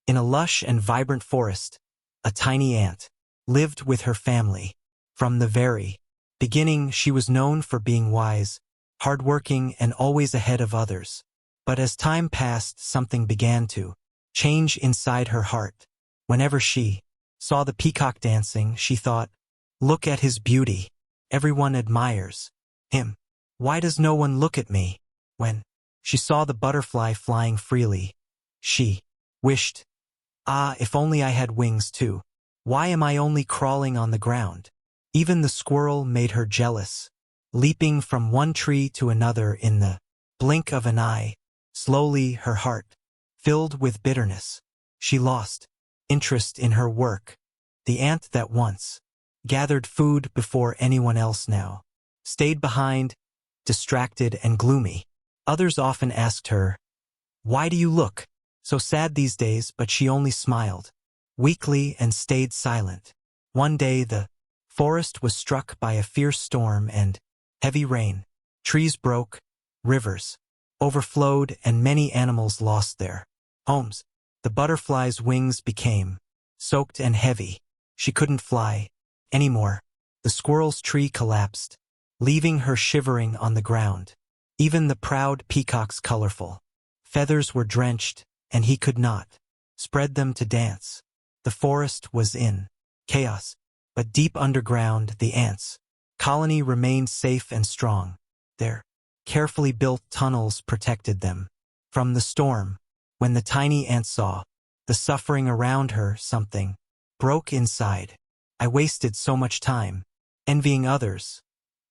In a lush and vibrant forest, a tiny ant lived with her family. From the very beginning, she was known for being wise, hardworking, and always ahead of others. But as time passed, something began to change inside her heart. Whenever she saw the peacock dancing, she thought, "Look at his beauty. Everyone admires him. Why does no one look at me?" When she saw the butterfly flying freely, she wished, "Ah, if only I had wings too. Why am I only crawling on the ground?" Even the squirrel made her jealous, leaping from one tree to another in the blink of an eye. Slowly, her heart filled with bitterness. She lost interest in her work. The ant that once gathered food before anyone else now stayed behind, distracted and gloomy. Others often asked her, "Why do you look so sad these days?" But she only smiled weakly and stayed silent. One day the forest was struck by a fierce storm and heavy rain. Trees broke, rivers overflowed, and many animals lost their homes. The butterfly's wings became soaked and heavy. She couldn't fly anymore. The squirrel's tree collapsed, leaving her shivering on the ground. Even the proud peacock's colorful feathers were drenched, and he could not spread them to dance. The forest was in chaos, but deep underground, the ants' colony remained safe and strong. Their carefully built tunnels protected them from the storm. When the tiny ant saw the suffering around her, something broke inside. "I wasted so much time envying others,"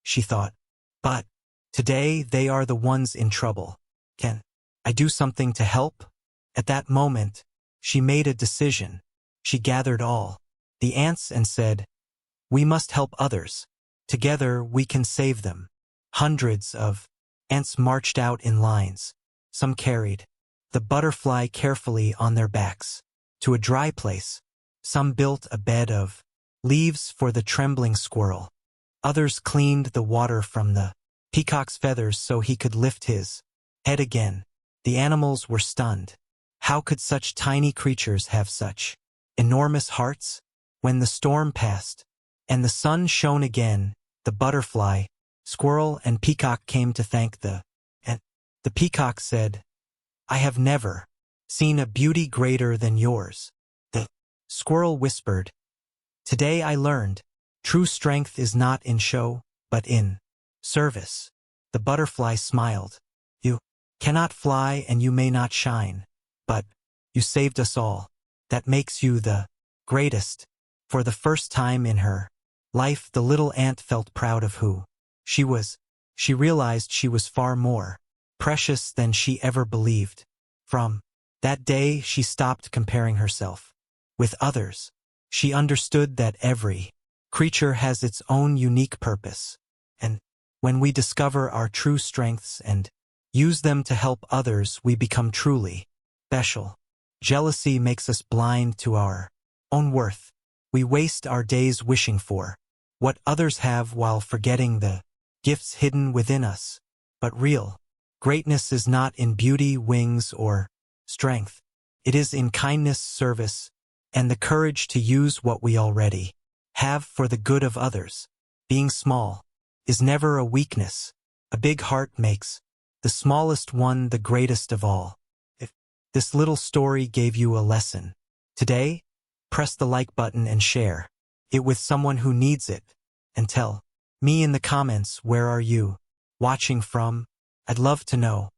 she thought. "But today they are the ones in trouble. Can I do something to help?" At that moment, she made a decision. She gathered all the ants and said, "We must help others. Together we can save them." Hundreds of ants marched out in lines. Some carried the butterfly carefully on their backs to a dry place. Some built a bed of leaves for the trembling squirrel. Others cleaned the water from the peacock's feathers so he could lift his head again. The animals were stunned. How could such tiny creatures have such enormous hearts? When the storm passed and the sun shone again, the butterfly, squirrel, and peacock came to thank the ant. The peacock said, "I have never seen a beauty greater than yours." The squirrel whispered, "Today I learned true strength is not in show, but in service." The butterfly smiled. "You cannot fly and you may not shine, but you saved us all. That makes you the greatest." For the first time in her life, the little ant felt proud of who she was. She realized she was far more precious than she ever believed. From that day, she stopped comparing herself with others. She understood that every creature has its own unique purpose, and when we discover our true strengths and use them to help others, we become truly special. Jealousy makes us blind to our own worth. We waste our days wishing for what others have while forgetting the gifts hidden within us. But real greatness is not in beauty, wings, or strength. It is in kindness, service, and the courage to use what we already have for the good of others. Being small is never a weakness. A big heart makes the smallest one the greatest of all. If this little story gave you a lesson today, press the like button and share it with someone who needs it. And tell me in the comments, where are you watching from? I'd love to know.